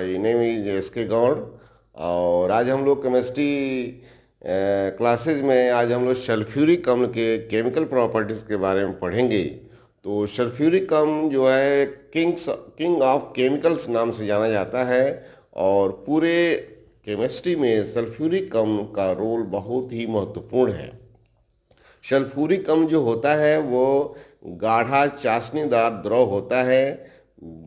My name is S K. Gaur. और आज हम लोग केमिस्ट्री क्लासेज में आज हम लोग सल्फ्यूरिक अम्ल के केमिकल प्रॉपर्टीज़ के बारे में पढ़ेंगे। तो सल्फ्यूरिक अम्ल जो है किंग ऑफ केमिकल्स नाम से जाना जाता है और पूरे केमिस्ट्री में सल्फ्यूरिक अम्ल का रोल बहुत ही महत्वपूर्ण है। सल्फ्यूरिक अम्ल जो होता है वो गाढ़ा चाशनीदार द्रव होता है।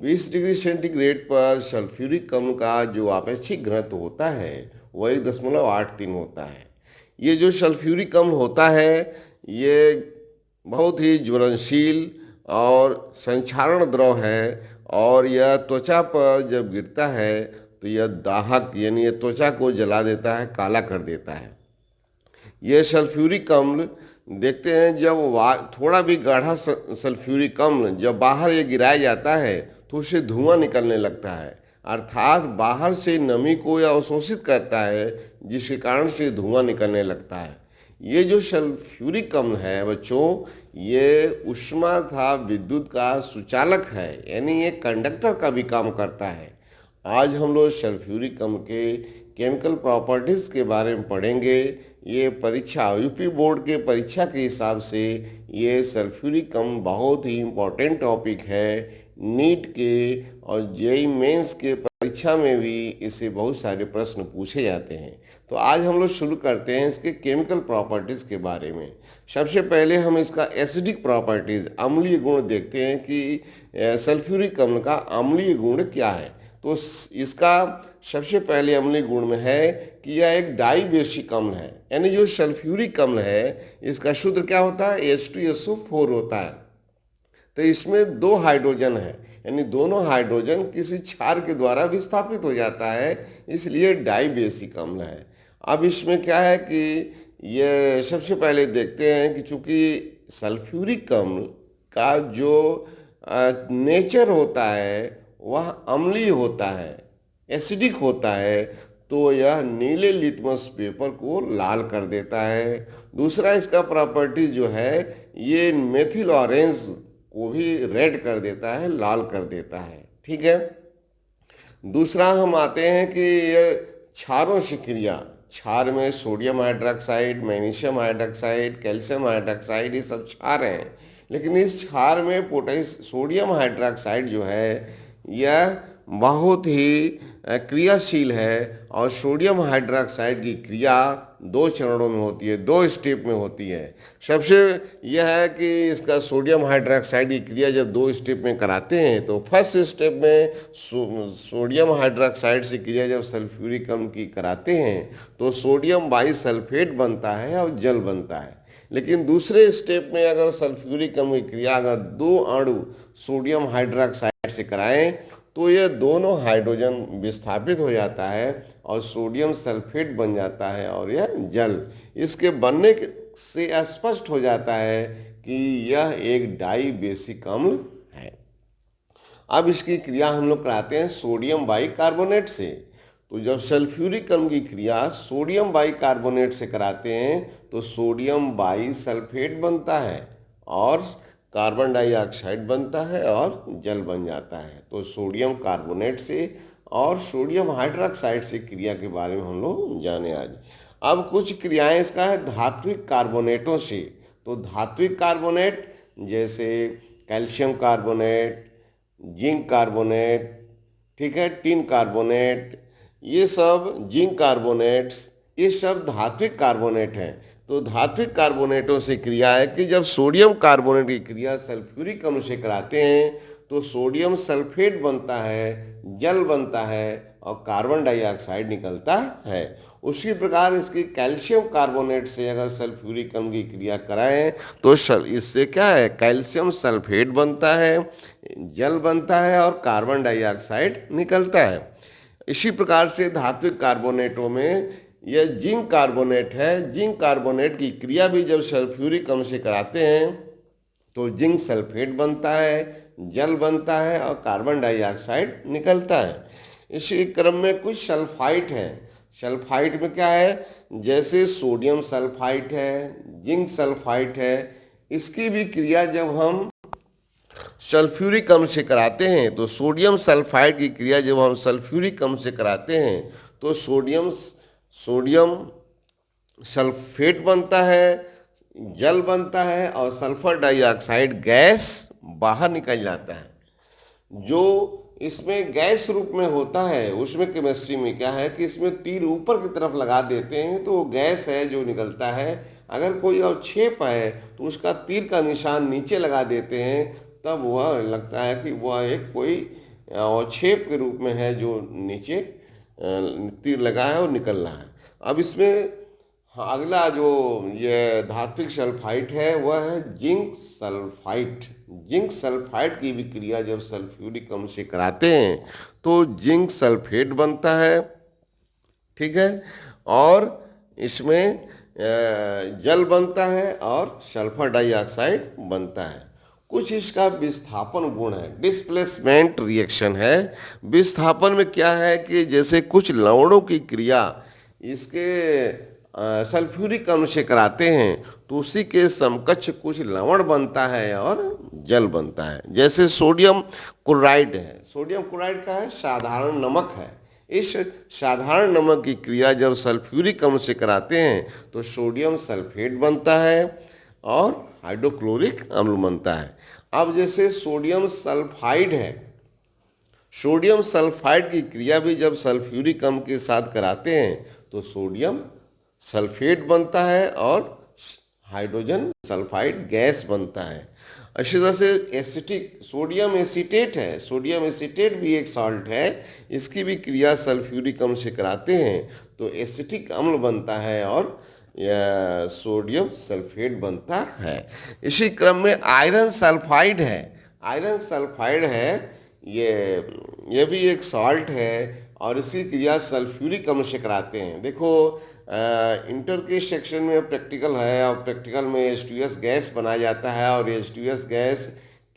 20 डिग्री सेंटीग्रेड पर सल्फ्यूरिक अम्ल का जो आपेक्षिक घनत्व होता है वह 1.83 होता है। ये जो सल्फ्यूरिक अम्ल होता है ये बहुत ही ज्वलनशील और संक्षारण द्रव है और यह त्वचा पर जब गिरता है तो यह दाहक यानी यह त्वचा को जला देता है, काला कर देता है। यह सल्फ्यूरिक अम्ल देखते हैं जब थोड़ा भी गाढ़ा सल्फ्यूरिक अम्ल जब बाहर ये गिराया जाता है तो उससे धुआं निकलने लगता है, अर्थात बाहर से नमी को यह अवशोषित करता है जिसके कारण से धुआं निकलने लगता है। ये जो सल्फ्यूरिक अम्ल है बच्चों, ये ऊष्मा तथा विद्युत का सुचालक है, यानी ये कंडक्टर का भी काम करता है। आज हम लोग सल्फ्यूरिक अम्ल के केमिकल प्रॉपर्टीज़ के बारे में पढ़ेंगे। ये परीक्षा यूपी बोर्ड के परीक्षा के हिसाब से ये सल्फ्यूरिक अम्ल बहुत ही इम्पोर्टेंट टॉपिक है। नीट के और जेईई मेंस के परीक्षा में भी इससे बहुत सारे प्रश्न पूछे जाते हैं। तो आज हम लोग शुरू करते हैं इसके केमिकल प्रॉपर्टीज़ के बारे में। सबसे पहले हम इसका एसिडिक प्रॉपर्टीज़ अम्लीय गुण देखते हैं कि सल्फ्यूरिक अम्ल का अम्लीय गुण क्या है। तो इसका सबसे पहले अम्लीय गुण में है कि यह एक डाइबेसिक अम्ल है, यानी जो सल्फ्यूरिक अम्ल है इसका सूत्र क्या होता है, H2SO4 होता है। तो इसमें 2 हाइड्रोजन है, यानी दोनों हाइड्रोजन किसी क्षार के द्वारा विस्थापित हो जाता है, इसलिए डाइबेसिक अम्ल है। अब इसमें क्या है कि ये सबसे पहले देखते हैं कि चूंकि सल्फ्यूरिक अम्ल का जो नेचर होता है वह अम्लीय होता है, एसिडिक होता है, तो यह नीले लिटमस पेपर को लाल कर देता है। दूसरा इसका प्रॉपर्टी जो है ये मेथिल ऑरेंज को भी रेड कर देता है, लाल कर देता है। ठीक है। दूसरा हम आते हैं कि ये क्षारों से क्रिया, क्षार में sodium hydroxide, magnesium hydroxide, calcium hydroxide ये सब क्षार हैं, लेकिन इस क्षार में सोडियम हाइड्रोक्साइड जो है यह बहुत ही क्रियाशील है और सोडियम हाइड्रोक्साइड की क्रिया 2 चरणों में होती है, 2 स्टेप में होती है। सबसे यह है कि इसका सोडियम हाइड्रोक्साइड की क्रिया जब 2 स्टेप में कराते हैं तो फर्स्ट स्टेप में सोडियम हाइड्रोक्साइड से क्रिया जब सल्फ्यूरिक अम्ल की कराते हैं तो सोडियम बाइसल्फेट बनता है और जल बनता है। लेकिन दूसरे स्टेप में अगर सल्फ्यूरिक अम्ल की क्रिया अगर 2 अणु सोडियम हाइड्रोक्साइड से कराएं तो ये दोनों हाइड्रोजन विस्थापित हो जाता है और सोडियम सल्फेट बन जाता है और यह जल। इसके बनने से स्पष्ट हो जाता है कि यह एक डाइबेसिक अम्ल है। अब इसकी क्रिया हम लोग कराते हैं सोडियम बाइकार्बोनेट से। तो जब सल्फ्यूरिक अम्ल की क्रिया सोडियम बाइकार्बोनेट से कराते हैं तो सोडियम बाइसल्फेट बनता है और कार्बन डाइऑक्साइड बनता है और जल बन जाता है। तो सोडियम कार्बोनेट से और सोडियम हाइड्रोक्साइड से क्रिया के बारे में हम लोग जाने आज। अब कुछ क्रियाएं इसका है धात्विक कार्बोनेटों से। तो धात्विक कार्बोनेट जैसे कैल्शियम कार्बोनेट, जिंक कार्बोनेट, ठीक है, टिन कार्बोनेट, ये सब जिंक कार्बोनेट्स, ये सब धात्विक कार्बोनेट हैं। तो धात्विक कार्बोनेटों से क्रिया है कि जब सोडियम कार्बोनेट की क्रिया सल्फ्यूरिक अम्ल से कराते हैं तो सोडियम सल्फेट बनता है, जल बनता है और कार्बन डाइऑक्साइड निकलता है। उसी प्रकार इसकी कैल्शियम कार्बोनेट से अगर सल्फ्यूरिक अम्ल की क्रिया कराएं तो इससे क्या है, कैल्शियम सल्फेट बनता है, जल बनता है और कार्बन डाइऑक्साइड निकलता है। इसी प्रकार से धात्विक कार्बोनेटों में यह जिंक कार्बोनेट है। जिंक कार्बोनेट की क्रिया भी जब सल्फ्यूरिक अम्ल से कराते हैं तो जिंक सल्फेट बनता है, जल बनता है और कार्बन डाइऑक्साइड निकलता है। इसी क्रम में कुछ सल्फाइट हैं। सल्फाइट में क्या है, जैसे सोडियम सल्फाइट है, जिंक सल्फाइट है, इसकी भी क्रिया जब हम सल्फ्यूरिक अम्ल से कराते हैं तो सोडियम सल्फाइड की क्रिया जब हम सल्फ्यूरिक अम्ल से कराते हैं तो सोडियम सोडियम सल्फेट बनता है, जल बनता है और सल्फर डाइऑक्साइड गैस बाहर निकल जाता है। जो इसमें गैस रूप में होता है उसमें केमिस्ट्री में क्या है कि इसमें तीर ऊपर की तरफ लगा देते हैं तो गैस है जो निकलता है। अगर कोई अवक्षेप है तो उसका तीर का निशान नीचे लगा देते हैं, तब वह लगता है कि वह एक कोई अवक्षेप के रूप में है जो नीचे तीर लगा है और निकल रहा है। अब इसमें अगला जो ये धात्विक सल्फाइड है वह है जिंक सल्फाइड। जिंक सल्फाइड की भी क्रिया जब सल्फ्यूरिक अम्ल से कराते हैं तो जिंक सल्फेट बनता है, ठीक है, और इसमें जल बनता है और सल्फर डाइऑक्साइड बनता है। कुछ इसका विस्थापन गुण है, डिस्प्लेसमेंट रिएक्शन है। विस्थापन में क्या है कि जैसे कुछ लवणों की क्रिया इसके सल्फ्यूरिक अम्ल से कराते हैं तो उसी के समकक्ष कुछ लवण बनता है और जल बनता है। जैसे सोडियम क्लोराइड है, सोडियम क्लोराइड का है साधारण नमक है। इस साधारण नमक की क्रिया जब सल्फ्यूरिक अम्ल से कराते हैं तो सोडियम सल्फेट बनता है और हाइड्रोक्लोरिक अम्ल बनता है। अब जैसे सोडियम सल्फाइड है, सोडियम सल्फाइड की क्रिया भी जब सल्फ्यूरिक अम्ल के साथ कराते हैं तो सोडियम सल्फेट बनता है और हाइड्रोजन सल्फाइड गैस बनता है। अच्छी तरह से एसिटिक सोडियम एसीटेट है, सोडियम एसीटेट भी एक सॉल्ट है, इसकी भी क्रिया सल्फ्यूरिक अम्ल से कराते हैं तो एसिटिक अम्ल बनता है और सोडियम सल्फेट बनता है। इसी क्रम में आयरन सल्फाइड है, आयरन सल्फाइड है, ये भी एक सॉल्ट है और इसी क्रिया सल्फ्यूरिक अम्ल से कराते हैं। देखो इंटर के सेक्शन में प्रैक्टिकल है और प्रैक्टिकल में H2S गैस बनाया जाता है और H2S गैस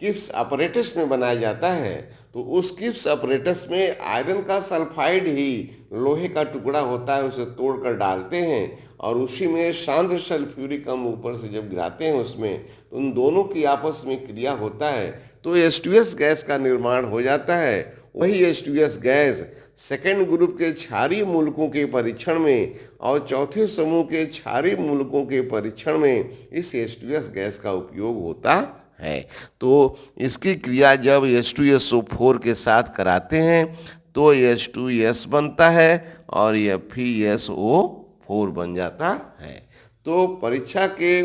किप्स अपरेटस में बनाया जाता है। तो उस किप्स अपरेटस में आयरन का सल्फाइड ही लोहे का टुकड़ा होता है, उसे तोड़कर डालते हैं और उसी में सांद्र सल्फ्यूरिक अम्ल ऊपर से जब गिराते हैं उसमें तो उन दोनों की आपस में क्रिया होता है तो H2S गैस का निर्माण हो जाता है। वही H2S गैस सेकेंड ग्रुप के क्षारीय मूलकों के परीक्षण में और चौथे समूह के क्षारीय मूलकों के परीक्षण में इस H2S गैस का उपयोग होता है। तो इसकी क्रिया जब H2SO4 के साथ कराते हैं तो H2S बनता है और FeSO4 बन जाता है। तो परीक्षा के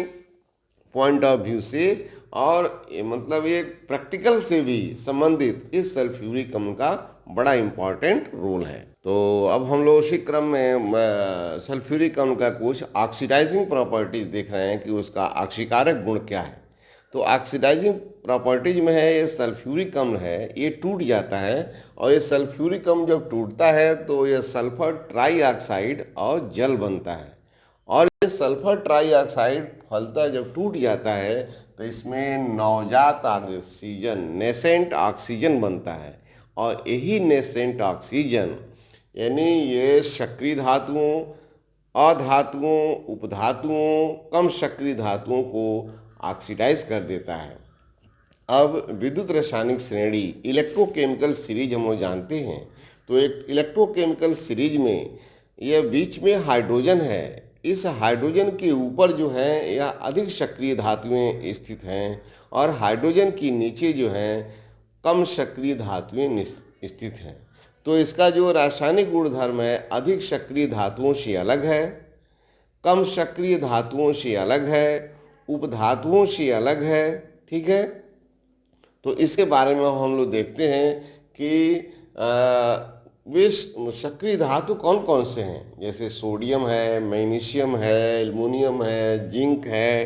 पॉइंट ऑफ व्यू से और मतलब एक प्रैक्टिकल से भी संबंधित इस सल्फ्यूरिक अम्ल का बड़ा इम्पॉर्टेंट रोल है। तो अब हम लोग उसी क्रम में सल्फ्यूरिक अम्ल का कुछ ऑक्सीडाइजिंग प्रॉपर्टीज देख रहे हैं कि उसका ऑक्सीकारक गुण क्या है। तो ऑक्सीडाइजिंग प्रॉपर्टीज में है ये सल्फ्यूरिक अम्ल है, ये टूट जाता है और ये सल्फ्यूरिक अम्ल जब टूटता है तो ये सल्फर ट्राईऑक्साइड और जल बनता है और ये सल्फर ट्राईऑक्साइड फलता जब टूट जाता है तो इसमें नवजात ऑक्सीजन नेसेंट ऑक्सीजन बनता है और यही नेसेंट ऑक्सीजन यानी ये सक्रिय धातुओं, अधातुओं, उपधातुओं, कम सक्रिय धातुओं को ऑक्सीडाइज कर देता है। अब विद्युत रासायनिक श्रेणी इलेक्ट्रोकेमिकल सीरीज हम लोग जानते हैं। तो एक इलेक्ट्रोकेमिकल सीरीज में यह बीच में हाइड्रोजन है, इस हाइड्रोजन के ऊपर जो है यह अधिक सक्रिय धातुएं स्थित हैं और हाइड्रोजन के नीचे जो हैं कम सक्रिय धातुएं स्थित हैं। तो इसका जो रासायनिक गुणधर्म है अधिक सक्रिय धातुओं से अलग है, कम सक्रिय धातुओं से अलग है, उपधातुओं से अलग है, ठीक है। तो इसके बारे में हम लोग देखते हैं कि वे सक्रिय धातु कौन कौन से हैं। जैसे सोडियम है, मैग्नीशियम है, एल्युमिनियम है, जिंक है,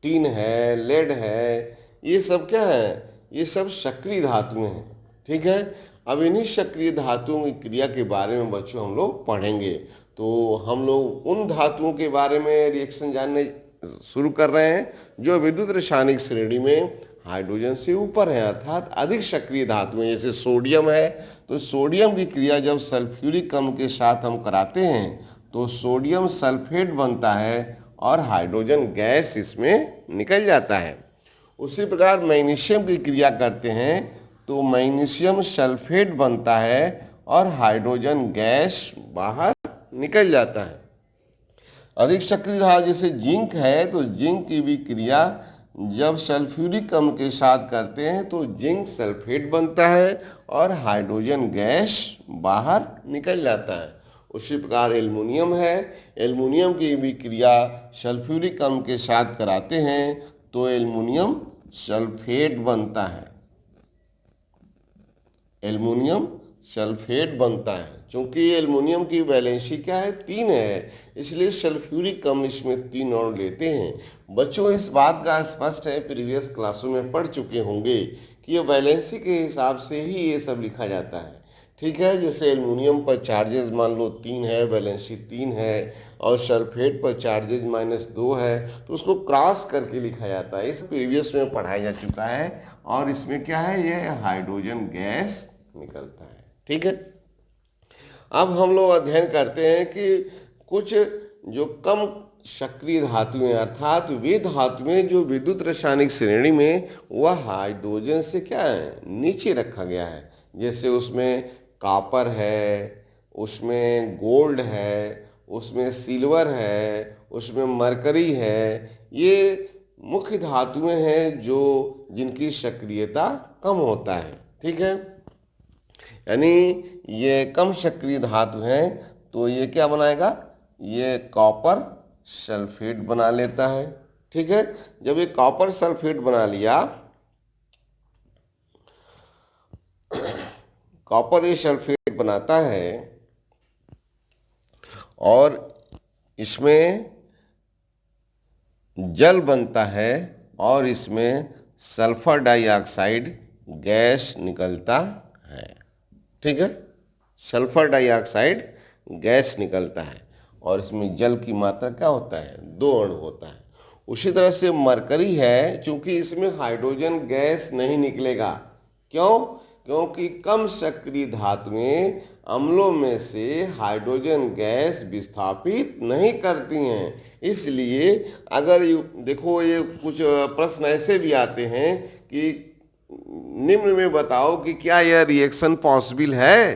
टिन है, लेड है, ये सब क्या है, ये सब सक्रिय धातुएं हैं, ठीक है। अब इन्हीं सक्रिय धातुओं की क्रिया के बारे में बच्चों हम लोग पढ़ेंगे। तो हम लोग उन धातुओं के बारे में रिएक्शन जानने शुरू कर रहे हैं जो विद्युत रासायनिक श्रेणी में हाइड्रोजन से ऊपर है, अर्थात अधिक सक्रिय धातुएं। जैसे सोडियम है तो सोडियम की क्रिया जब सल्फ्यूरिक अम्ल के साथ हम कराते हैं तो सोडियम सल्फेट बनता है और हाइड्रोजन गैस इसमें निकल जाता है। उसी प्रकार मैग्नीशियम की क्रिया करते हैं तो मैग्नीशियम सल्फेट बनता है और हाइड्रोजन गैस बाहर निकल जाता है। अधिक सक्रिय धातु जैसे जिंक है तो जिंक की भी क्रिया जब सल्फ्यूरिक अम्ल के साथ करते हैं तो जिंक सल्फेट बनता है और हाइड्रोजन गैस बाहर निकल जाता है। उसी प्रकार एल्युमिनियम है, एल्युमिनियम की भी क्रिया सल्फ्यूरिक अम्ल के साथ कराते हैं तो एल्युमिनियम सल्फेट बनता है, एल्युमिनियम सल्फेट बनता है। चूंकि एल्युमिनियम की वैलेंसी क्या है, 3 है, इसलिए सल्फ्यूरिक अम्ल इसमें 3 और लेते हैं। बच्चों इस बात का स्पष्ट है, प्रीवियस क्लासों में पढ़ चुके होंगे कि ये वैलेंसी के हिसाब से ही ये सब लिखा जाता है। ठीक है, जैसे एल्युमिनियम पर चार्जेस मान लो 3 है, वैलेंसी 3 है, और सल्फेट पर चार्जेस -2 है, तो उसको क्रॉस करके लिखा जाता है। इस प्रीवियस में पढ़ाया जा चुका है। और इसमें क्या है, ये हाइड्रोजन गैस निकलता है। ठीक है, अब हम लोग अध्ययन करते हैं कि कुछ जो कम सक्रिय धातुएं अर्थात वे धातुएं जो विद्युत रासायनिक श्रेणी में वह हाइड्रोजन से क्या है, नीचे रखा गया है। जैसे उसमें कॉपर है, उसमें गोल्ड है, उसमें सिल्वर है, उसमें मरकरी है। ये मुख्य धातुएं हैं जो जिनकी सक्रियता कम होता है। ठीक है, यानी ये कम सक्रिय धातु हैं तो ये क्या बनाएगा, ये कॉपर सल्फेट बना लेता है। ठीक है, जब ये कॉपर सल्फेट बना लिया, कॉपर ये सल्फेट बनाता है और इसमें जल बनता है और इसमें सल्फर डाइऑक्साइड गैस निकलता है। ठीक है, सल्फर डाइऑक्साइड गैस निकलता है और इसमें जल की मात्रा क्या होता है, 2 अणु होता है। उसी तरह से मरकरी है, चूंकि इसमें हाइड्रोजन गैस नहीं निकलेगा। क्यों? क्योंकि कम सक्रिय धातुएं अम्लों में से हाइड्रोजन गैस विस्थापित नहीं करती हैं। इसलिए अगर देखो, ये कुछ प्रश्न ऐसे भी आते हैं कि निम्न में बताओ कि क्या यह रिएक्शन पॉसिबल है,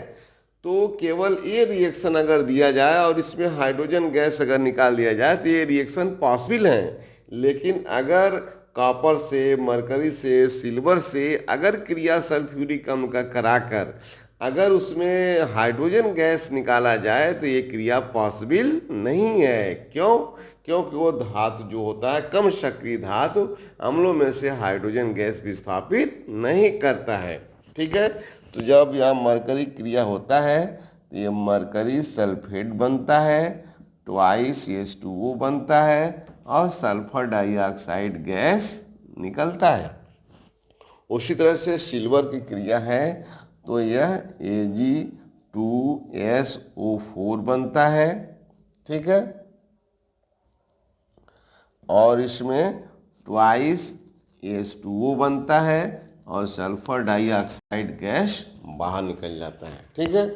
तो केवल ये रिएक्शन अगर दिया जाए और इसमें हाइड्रोजन गैस अगर निकाल दिया जाए तो ये रिएक्शन पॉसिबल है। लेकिन अगर कॉपर से, मरकरी से, सिल्वर से अगर क्रिया सल्फ्यूरिक अम्ल का कराकर अगर उसमें हाइड्रोजन गैस निकाला जाए तो ये क्रिया पॉसिबल नहीं है। क्यों? क्योंकि वो धातु जो होता है, कम सक्रिय धातु, अम्लों में से हाइड्रोजन गैस विस्थापित नहीं करता है। ठीक है, तो जब यहाँ मरकरी क्रिया होता है तो ये मरकरी सल्फेट बनता है, ट्वाइस H2O बनता है और सल्फर डाइऑक्साइड गैस निकलता है। उसी तरह से सिल्वर की क्रिया है तो यह Ag2SO4 बनता है। ठीक है, और इसमें ट्वाइस H2O बनता है और सल्फर डाइऑक्साइड गैस बाहर निकल जाता है। ठीक है,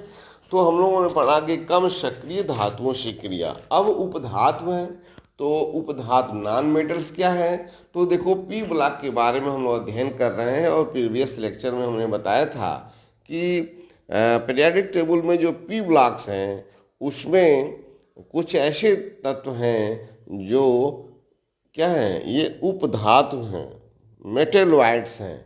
तो हम लोगों ने पढ़ा कि कम सक्रिय धातुओं से क्रिया। अब उपधातु हैं, तो उपधातु नॉन मेटल्स क्या है, तो देखो पी ब्लॉक के बारे में हम लोग अध्ययन कर रहे हैं और प्रीवियस लेक्चर में हमने बताया था कि पीरियोडिक टेबल में जो पी ब्लॉक्स हैं उसमें कुछ ऐसे तत्व हैं जो क्या हैं, ये उपधातु हैं, मेटेलॉइड्स हैं।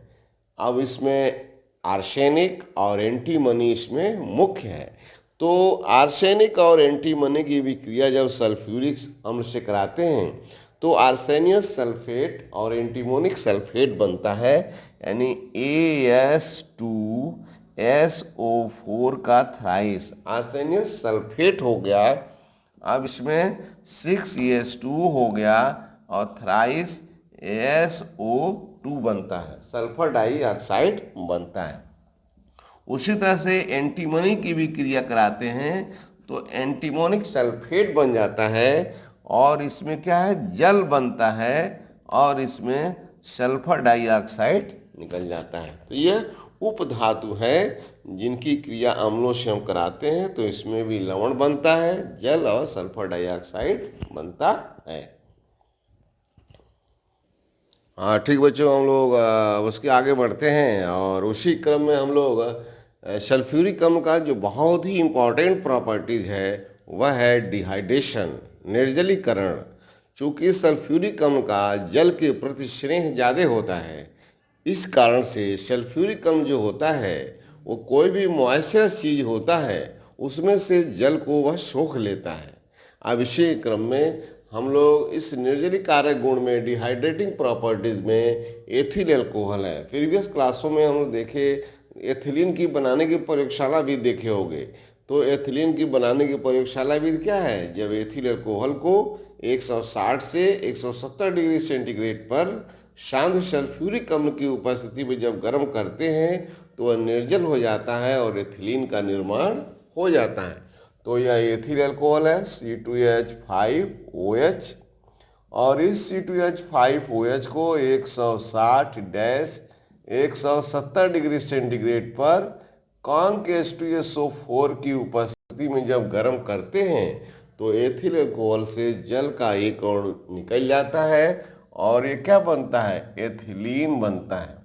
अब इसमें आर्सेनिक और एंटीमनी इसमें मुख्य है। तो आर्सेनिक और एंटीमनी की भी क्रिया जब सल्फ्यूरिक अम्ल से कराते हैं तो आर्सेनियस सल्फेट और एंटीमोनिक सल्फेट बनता है, यानी AS2SO4 का थ्राइस आर्सेनियस सल्फेट हो गया। अब इसमें 6S2 हो गया और थ्राइस SO2 बनता है, सल्फर डाइऑक्साइड बनता है। उसी तरह से एंटीमनी की भी क्रिया कराते हैं तो एंटीमोनिक सल्फेट बन जाता है और इसमें क्या है, जल बनता है और इसमें सल्फर डाइऑक्साइड निकल जाता है। तो ये उपधातु है जिनकी क्रिया अम्लों से हम कराते हैं, तो इसमें भी लवण बनता है, जल और सल्फर डाइऑक्साइड बनता है। हाँ ठीक बच्चों, हम लोग उसके आगे बढ़ते हैं और उसी क्रम में हम लोग सल्फ्यूरिक अम्ल का जो बहुत ही इम्पॉर्टेंट प्रॉपर्टीज़ है वह है डिहाइड्रेशन, निर्जलीकरण। चूँकि सल्फ्यूरिक अम्ल का जल के प्रति स्नेह ज़्यादा होता है, इस कारण से सल्फ्यूरिक अम्ल जो होता है वो कोई भी मॉइस्चरस चीज़ होता है उसमें से जल को वह सोख लेता है। अब इसी क्रम में हम लोग इस निर्जलीकारक गुण में, डिहाइड्रेटिंग प्रॉपर्टीज़ में एथिल अल्कोहल है। प्रीवियस क्लासों में हम लोग देखे एथिलीन की बनाने की प्रयोगशाला विधि देखे होंगे। तो एथिलीन की बनाने की प्रयोगशाला विधि क्या है? जब एथिल अल्कोहल को 160 से 170 डिग्री सेंटीग्रेड पर शांत सल्फ्यूरिक अम्ल की उपस्थिति में जब गर्म करते हैं तो वह निर्जल हो जाता है और एथिलीन का निर्माण हो जाता है। तो यह एथिल अल्कोहल है C2H5OH, और इस C2H5OH को 160-170 डिग्री सेंटीग्रेड पर कॉन्क H2SO4 की उपस्थिति में जब गर्म करते हैं तो एथिल अल्कोहल से जल का एक अणु निकल जाता है और ये क्या बनता है? एथिलीन बनता है।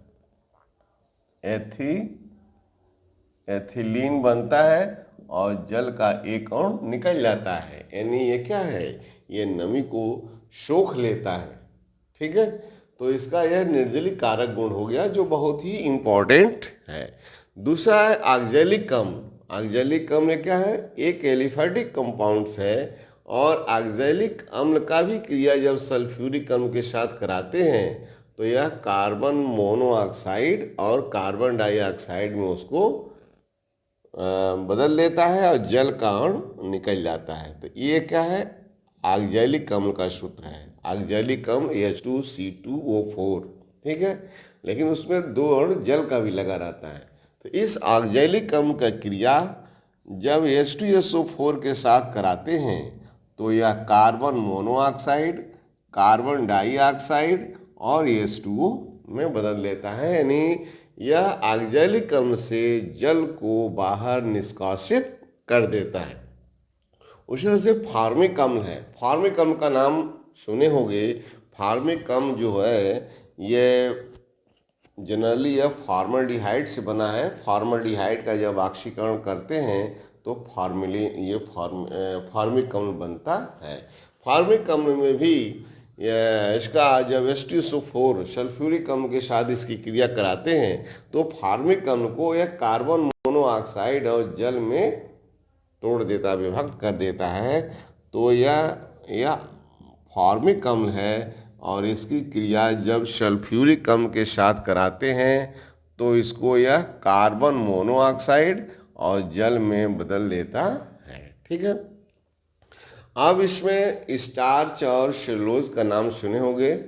एथिलीन बनता है और जल का एक अणु निकल जाता है, यानी ये क्या है? ये नमी को सोख लेता है। ठीक है, तो इसका यह निर्जलीकारक गुण हो गया जो बहुत ही इम्पोर्टेंट है। दूसरा है ऑक्जेलिक अम्ल। ऑक्जेलिक अम्ल क्या है? एक एलिफैटिक कंपाउंड्स है और ऑक्जेलिक अम्ल का भी क्रिया जब सल्फ्यूरिक अम्ल के साथ कराते हैं तो यह कार्बन मोनोऑक्साइड और कार्बन डाइऑक्साइड में उसको बदल देता है और जल का अणु निकल जाता है। तो ये क्या है? ऑक्जेलिक अम्ल का सूत्र है। ऑक्जेलिक अम्ल H2C2O4, ठीक है, लेकिन उसमें दो अणु जल का भी लगा रहता है। तो इस ऑक्जेलिक अम्ल का क्रिया जब H2SO4 के साथ कराते हैं तो यह कार्बन मोनोऑक्साइड, कार्बन डाइऑक्साइड और H2O में बदल लेता है, यानी यह ऑक्जेलिक अम्ल से जल को बाहर निष्कासित कर देता है। उसी तरह से फॉर्मिक अम्ल है। फॉर्मिक अम्ल का नाम सुने होंगे। फॉर्मिक अम्ल जो है ये जनरली यह फॉर्मल्डिहाइड से बना है। फॉर्मल्डिहाइड का जब ऑक्सीकरण करते हैं तो फॉर्मिक अम्ल बनता है। फॉर्मिक अम्ल में भी इसका जब H2SO4 सल्फ्यूरिक अम्ल के साथ इसकी क्रिया कराते हैं तो फॉर्मिक अम्ल को यह कार्बन मोनोऑक्साइड और जल में तोड़ देता, विभक्त कर देता है। तो यह फॉर्मिक अम्ल है और इसकी क्रिया जब सल्फ्यूरिक अम्ल के साथ कराते हैं तो इसको यह कार्बन मोनोऑक्साइड और जल में बदल देता है। ठीक है, अब इसमें स्टार्च और सेलुलोज का नाम सुने होंगे।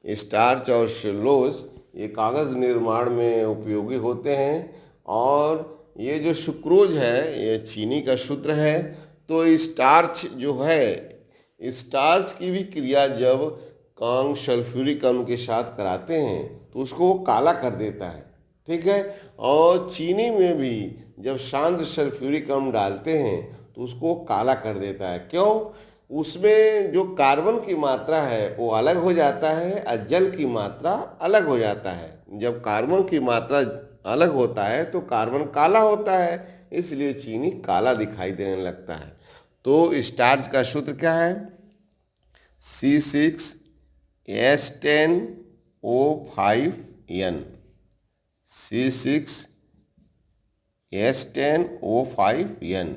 स्टार्च और सेलुलोज ये कागज़ निर्माण में उपयोगी होते हैं और ये जो सुक्रोज है ये चीनी का सूत्र है। तो स्टार्च जो है, स्टार्च की भी क्रिया जब कॉन्क सल्फ्यूरिक अम्ल के साथ कराते हैं तो उसको काला कर देता है। ठीक है, और चीनी में भी जब शांत सल्फ्यूरिक अम्ल डालते हैं तो उसको काला कर देता है। क्यों? उसमें जो कार्बन की मात्रा है वो अलग हो जाता है और जल की मात्रा अलग हो जाता है। जब कार्बन की मात्रा अलग होता है तो कार्बन काला होता है, इसलिए चीनी काला दिखाई देने लगता है। तो स्टार्च का सूत्र क्या है? C6H10O5N। C6H10O5N।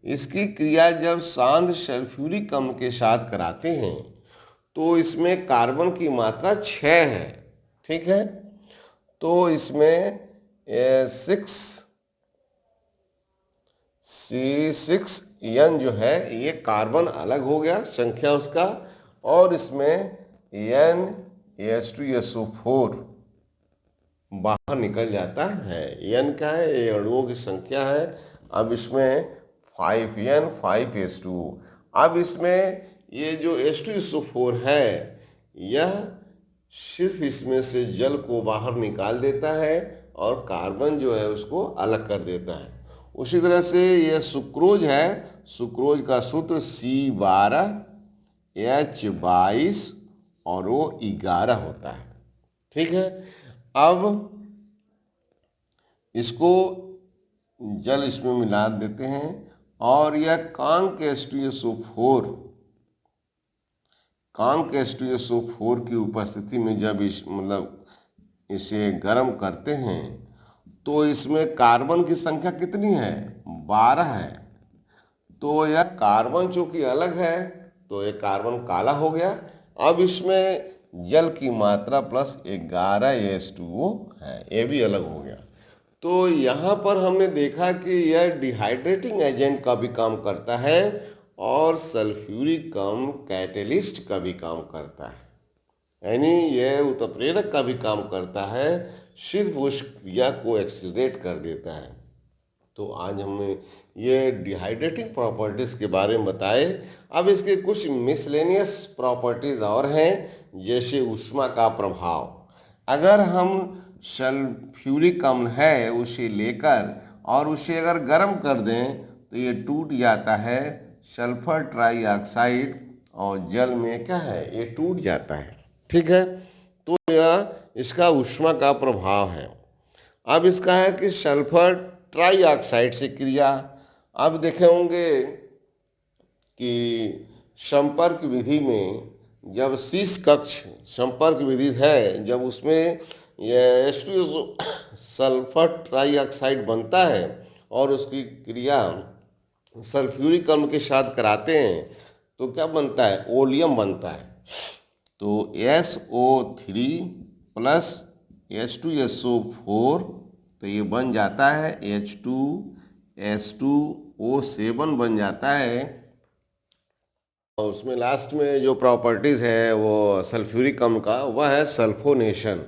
इसकी क्रिया जब शांत सल्फ्यूरिक अम्ल के साथ कराते हैं तो इसमें कार्बन की मात्रा 6 है। ठीक है, तो इसमें C6N जो है ये कार्बन अलग हो गया संख्या उसका, और इसमें H2SO4 बाहर निकल जाता है। N क्या है? ये अणुओं की संख्या है। अब इसमें 5N 5H2। अब इसमें ये जो H2SO4 है यह सिर्फ इसमें से जल को बाहर निकाल देता है और कार्बन जो है उसको अलग कर देता है। उसी तरह से यह सुक्रोज है। सुक्रोज का सूत्र C12H22 और वो 11 होता है। ठीक है। अब इसको जल इसमें मिला देते हैं और यह कांक H2SO4 की उपस्थिति में जब इसे गर्म करते हैं तो इसमें कार्बन की संख्या कितनी है? 12 है। तो यह कार्बन चूंकि अलग है तो ये कार्बन काला हो गया। अब इसमें जल की मात्रा प्लस 11 H2O है, ये भी अलग हो गया। तो यहाँ पर हमने देखा कि यह डिहाइड्रेटिंग एजेंट का भी काम करता है और सल्फ्यूरिक अम्ल कैटेलिस्ट का भी काम करता है, यानी यह उत्प्रेरक का भी काम करता है, सिर्फ उस क्रिया को एक्सीलरेट कर देता है। तो आज हमने ये डिहाइड्रेटिंग प्रॉपर्टीज़ के बारे में बताए। अब इसके कुछ मिसलेनियस प्रॉपर्टीज़ और हैं, जैसे ऊष्मा का प्रभाव। अगर हम सल्फ्यूरिक अम्ल है उसे लेकर और उसे अगर गर्म कर दें तो ये टूट जाता है सल्फर ट्राईऑक्साइड, और जल में क्या है, ये टूट जाता है। ठीक है, तो यह इसका ऊष्मा का प्रभाव है। अब इसका है कि सल्फर ट्राईऑक्साइड से क्रिया। अब देखे होंगे कि संपर्क विधि में जब शीश कक्ष संपर्क विधि है, जब उसमें यह H2SO सल्फर ट्राईऑक्साइड बनता है और उसकी क्रिया सल्फ्यूरिक अम्ल के साथ कराते हैं तो क्या बनता है, ओलियम बनता है। तो SO3 प्लस H2SO4, तो ये बन जाता है H2S2O7 बन जाता है। और उसमें लास्ट में जो प्रॉपर्टीज़ है वो सल्फ्यूरिक अम्ल का, वह है सल्फोनेशन।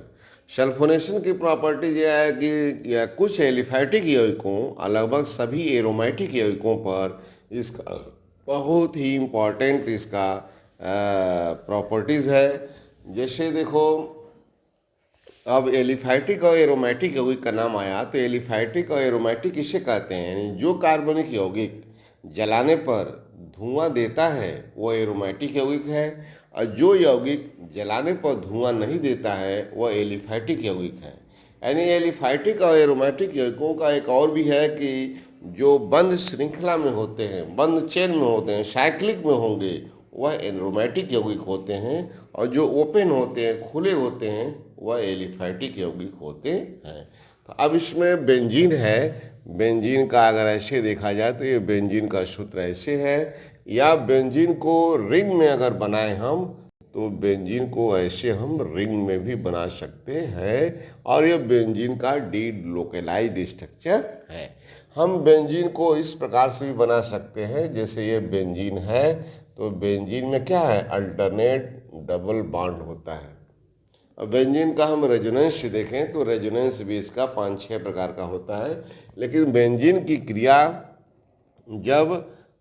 सल्फोनेशन की प्रॉपर्टीज यह है कि यह कुछ एलिफैटिक यौगिकों और लगभग सभी एरोमेटिक यौगिकों पर इसका बहुत ही इम्पॉर्टेंट इसका प्रॉपर्टीज़ है। जैसे देखो, अब एलिफैटिक और एरोमेटिक यौगिक का नाम आया तो एलिफैटिक और एरोमेटिक इसे कहते हैं, यानी जो कार्बनिक यौगिक जलाने पर धुआं देता है वो एरोमेटिक यौगिक है, और जो यौगिक जलाने पर धुआं नहीं देता है वह एलिफैटिक यौगिक है। यानी एलिफैटिक और एरोमेटिक यौगिकों का एक और भी है कि जो बंद श्रृंखला में होते हैं, बंद चेन में होते हैं, साइक्लिक में होंगे, वह एरोमेटिक यौगिक होते हैं, और जो ओपन होते हैं, खुले होते हैं, वह एलिफैटिक यौगिक होते हैं। तो अब इसमें बेंजीन है। बेंजीन का अगर ऐसे देखा जाए तो ये बेंजीन का सूत्र ऐसे है, या बेंजीन को रिंग में अगर बनाएं हम तो बेंजीन को ऐसे हम रिंग में भी बना सकते हैं, और ये बेंजीन का डी लोकेलाइज्ड स्ट्रक्चर है। हम बेंजीन को इस प्रकार से भी बना सकते हैं, जैसे ये बेंजीन है तो बेंजीन में क्या है, अल्टरनेट डबल बॉन्ड होता है। अब बेंजीन का हम रेजोनेंस देखें तो रेजोनेंस भी इसका 5-6 प्रकार का होता है, लेकिन बेंजीन की क्रिया जब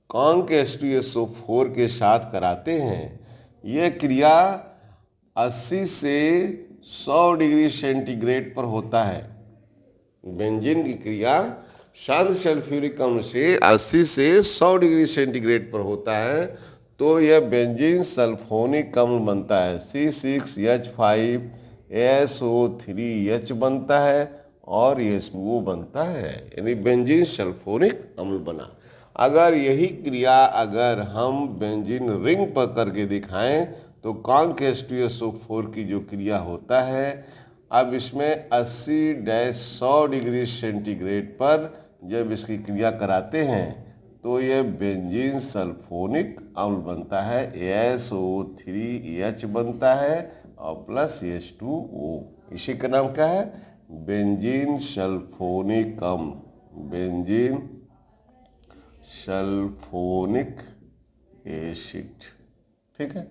कांक H2SO4 के साथ कराते हैं, यह क्रिया 80 से 100 डिग्री सेंटीग्रेड पर होता है। बेंजीन की क्रिया शांत सल्फ्यूरिक अम्ल से 80 से 100 डिग्री सेंटीग्रेड पर होता है, तो यह बेंजीन सल्फोनिक अम्ल बनता है, C6H5SO3H बनता है और H2O बनता है, यानी बेंजीन सल्फोनिक अम्ल बना। अगर यही क्रिया अगर हम बेंजीन रिंग पर करके दिखाएं तो कांक H2SO4 की जो क्रिया होता है, अब इसमें 80-100 डिग्री सेंटीग्रेड पर जब इसकी क्रिया कराते हैं तो यह बेंजीन सल्फोनिक अम्ल बनता है, SO3H बनता है और प्लस H2O। इसी का नाम क्या है, बेंजीन सल्फोनिक अम्ल, बेंजीन सल्फोनिक एसिड। ठीक है,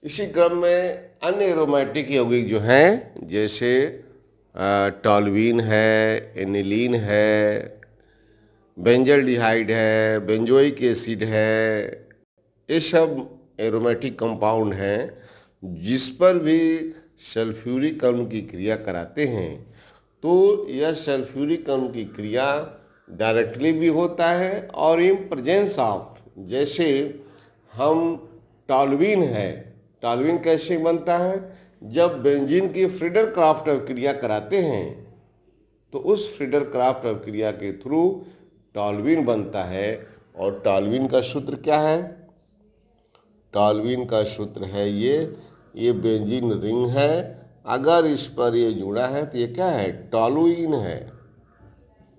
इसी क्रम में अन्य एरोमेटिक यौगिक जो हैं, जैसे टॉल्यूइन है, एनिलीन है, बेंजल्डिहाइड है, बेंजोइक एसिड है, ये सब एरोमेटिक कंपाउंड हैं जिस पर भी सल्फ्यूरिक अम्ल की क्रिया कराते हैं। तो यह सल्फ्यूरिक अम्ल की क्रिया डायरेक्टली भी होता है और इन प्रेजेंस ऑफ, जैसे हम टॉल्यूइन है, टॉल्यूइन कैसे बनता है जब बेंजीन की फ्रीडर क्राफ्ट अभिक्रिया कराते हैं तो उस फ्रीडर क्राफ्ट अभिक्रिया के थ्रू टॉल्यूइन बनता है। और टॉल्यूइन का सूत्र क्या है? टॉल्यूइन का सूत्र है ये बेंजीन रिंग है। अगर इस पर ये जुड़ा है तो ये क्या है? टॉलुइन है,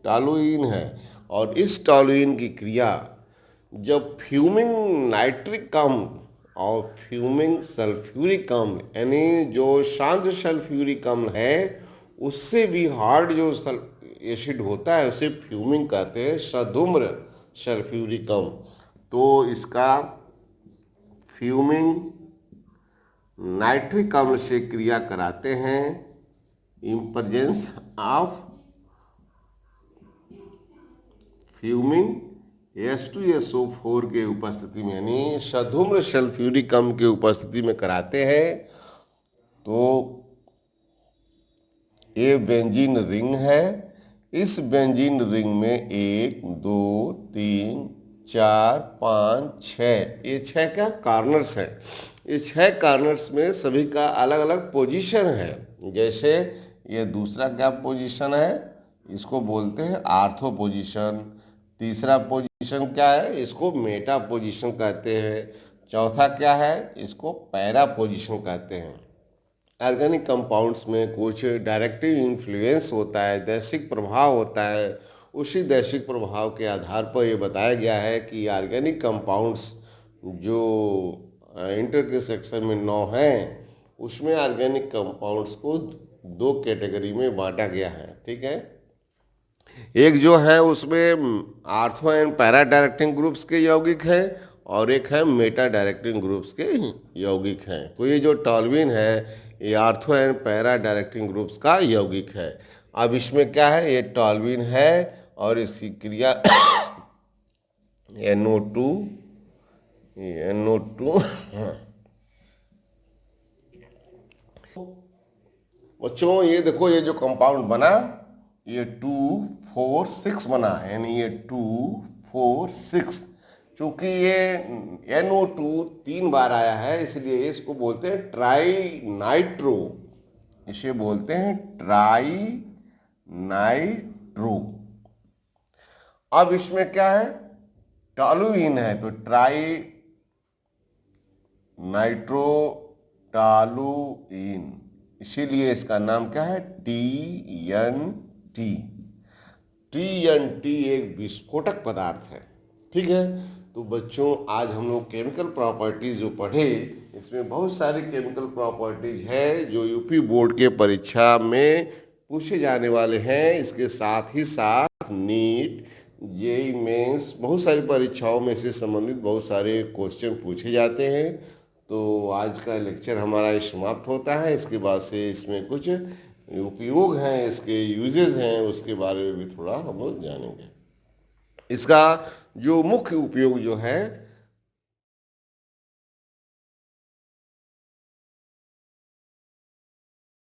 टॉलुइन है। और इस टॉलुइन की क्रिया जब फ्यूमिंग नाइट्रिक अम्ल और फ्यूमिंग सल्फ्यूरिक अम्ल, यानी जो शांत सल्फ्यूरिक अम्ल है उससे भी हार्ड जो एसिड होता है उसे फ्यूमिंग कहते हैं, सधूम्र सल्फ्यूरिक अम्ल। तो इसका फ्यूमिंग नाइट्रिक अम्ल से क्रिया कराते हैं in presence of fuming H2SO4 के उपस्थिति में, यानी सधूम्र सल्फ्यूरिक अम्ल के उपस्थिति में कराते हैं। तो ये बेंजीन रिंग है। इस बेंजीन रिंग में 1 2 3 4 5 6, ये 6 क्या कॉर्नर्स हैं। ये 6 कॉर्नर्स में सभी का अलग अलग पोजीशन है। जैसे ये दूसरा क्या पोजीशन है, इसको बोलते हैं आर्थो पोजीशन। तीसरा पोजीशन क्या है, इसको मेटा पोजीशन कहते हैं। चौथा क्या है, इसको पैरा पोजीशन कहते हैं। ऑर्गेनिक कंपाउंड्स में कुछ डायरेक्टिव इन्फ्लुएंस होता है, दैशिक प्रभाव होता है। उसी दैशिक प्रभाव के आधार पर ये बताया गया है कि ऑर्गेनिक कंपाउंड्स जो इंटर के सेक्शन में 9 हैं उसमें ऑर्गेनिक कंपाउंड्स को 2 कैटेगरी में बांटा गया है। ठीक है, एक जो है उसमें ortho and para directing groups के यौगिक हैं और एक है मेटा डायरेक्टिंग ग्रुप्स के यौगिक हैं। तो ये जो टॉल्यूइन है ये ortho and para directing groups का यौगिक है। अब इसमें क्या है, ये टॉल्यूइन है और इसकी क्रिया NO2 बच्चों ये देखो, ये जो कंपाउंड बना ये 2 4 6 बना, यानी ये 2 4 6। चूंकि ये NO2 3 बार आया है इसलिए इसको बोलते हैं ट्राई नाइट्रो, इसे बोलते हैं ट्राई नाइट्रो। अब इसमें क्या है, टॉलुइन है तो ट्राई नाइट्रो टॉलुइन, इसीलिए इसका नाम क्या है TNT। TNT एक विस्फोटक पदार्थ है। ठीक है, तो बच्चों आज हम लोग केमिकल प्रॉपर्टीज जो पढ़े इसमें बहुत सारी केमिकल प्रॉपर्टीज है जो यूपी बोर्ड के परीक्षा में पूछे जाने वाले हैं। इसके साथ ही साथ नीट जेईई मेंस बहुत सारी परीक्षाओं में से संबंधित बहुत सारे क्वेश्चन पूछे जाते हैं। तो आज का लेक्चर हमारा समाप्त होता है। इसके बाद से इसमें कुछ उपयोग हैं, इसके यूजेस हैं, उसके बारे में भी थोड़ा हम लोग जानेंगे। इसका जो मुख्य उपयोग जो है